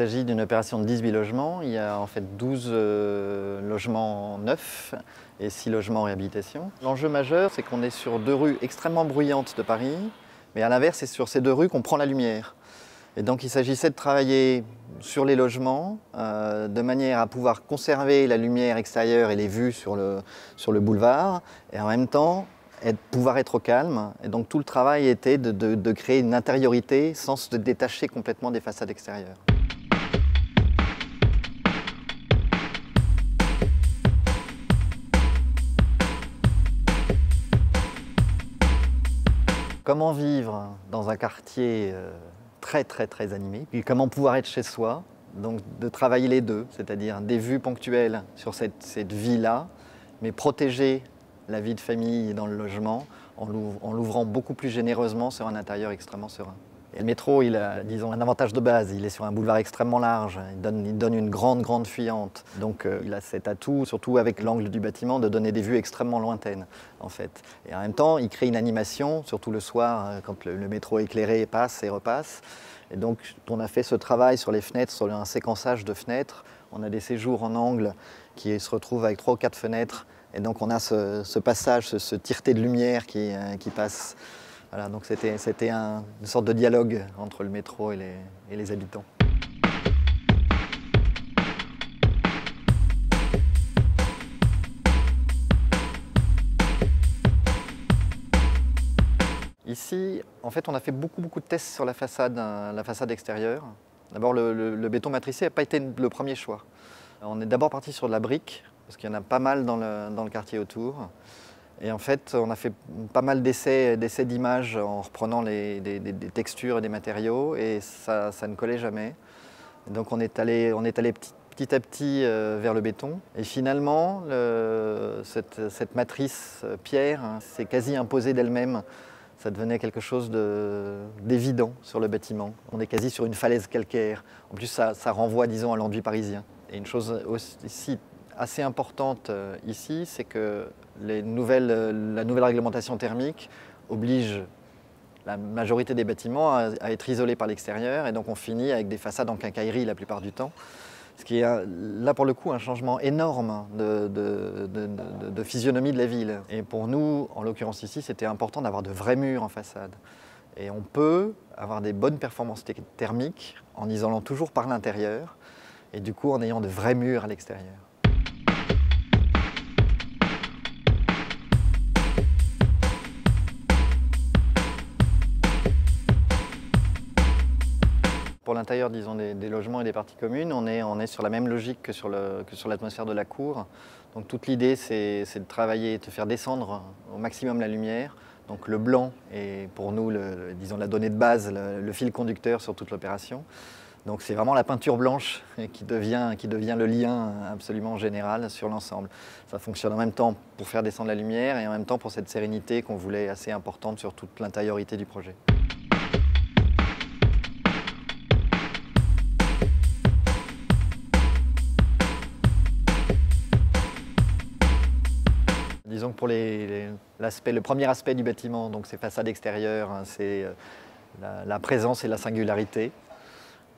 s'agit d'une opération de 18 logements. Il y a en fait 12 logements neufs et 6 logements en réhabilitation. L'enjeu majeur, c'est qu'on est sur 2 rues extrêmement bruyantes de Paris, mais à l'inverse, c'est sur ces 2 rues qu'on prend la lumière. Et donc il s'agissait de travailler sur les logements de manière à pouvoir conserver la lumière extérieure et les vues sur le boulevard, et en même temps pouvoir être au calme. Et donc tout le travail était de créer une intériorité sans se détacher complètement des façades extérieures. Comment vivre dans un quartier très animé, puis comment pouvoir être chez soi, donc de travailler les deux, c'est-à-dire des vues ponctuelles sur cette vie-là, mais protéger la vie de famille dans le logement en l'ouvrant beaucoup plus généreusement sur un intérieur extrêmement serein. Et le métro, il a, disons, un avantage de base, il est sur un boulevard extrêmement large, il donne une grande fuyante. Donc il a cet atout, surtout avec l'angle du bâtiment, de donner des vues extrêmement lointaines, en fait. Et en même temps, il crée une animation, surtout le soir, quand le métro éclairé passe et repasse. Et donc on a fait ce travail sur les fenêtres, sur un séquençage de fenêtres. On a des séjours en angle qui se retrouvent avec 3 ou 4 fenêtres. Et donc on a ce passage, ce tireté de lumière qui passe. Voilà, donc c'était une sorte de dialogue entre le métro et les habitants. Ici, en fait, on a fait beaucoup de tests sur la façade extérieure. D'abord, le béton matricé n'a pas été le premier choix. On est d'abord parti sur de la brique, parce qu'il y en a pas mal dans le quartier autour. Et en fait, on a fait pas mal d'essais d'images en reprenant des textures et des matériaux, et ça ne collait jamais. Et donc on est allé petit à petit vers le béton. Et finalement, cette matrice pierre s'est quasi imposée d'elle-même. Ça devenait quelque chose d'évident sur le bâtiment. On est quasi sur une falaise calcaire. En plus, ça renvoie, disons, à l'enduit parisien. Et une chose aussi assez importante ici, c'est que la nouvelle réglementation thermique oblige la majorité des bâtiments à être isolés par l'extérieur, et donc on finit avec des façades en quincaillerie la plupart du temps. Ce qui est là pour le coup un changement énorme de physionomie de la ville. Et pour nous, en l'occurrence ici, c'était important d'avoir de vrais murs en façade. Et on peut avoir des bonnes performances thermiques en isolant toujours par l'intérieur, et du coup en ayant de vrais murs à l'extérieur. Pour l'intérieur, disons, des logements et des parties communes, on est sur la même logique que sur l'atmosphère de la cour. Donc toute l'idée, c'est de travailler, de faire descendre au maximum la lumière. Donc le blanc est pour nous, disons, la donnée de base, le fil conducteur sur toute l'opération. Donc c'est vraiment la peinture blanche qui devient le lien absolument général sur l'ensemble. Ça fonctionne en même temps pour faire descendre la lumière et en même temps pour cette sérénité qu'on voulait assez importante sur toute l'intériorité du projet. Disons que pour le premier aspect du bâtiment, donc ces façades extérieures, c'est la présence et la singularité.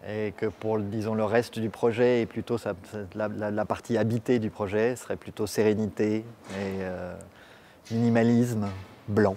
Et que pour, disons, le reste du projet, et plutôt la partie habitée du projet, serait plutôt sérénité et minimalisme blanc.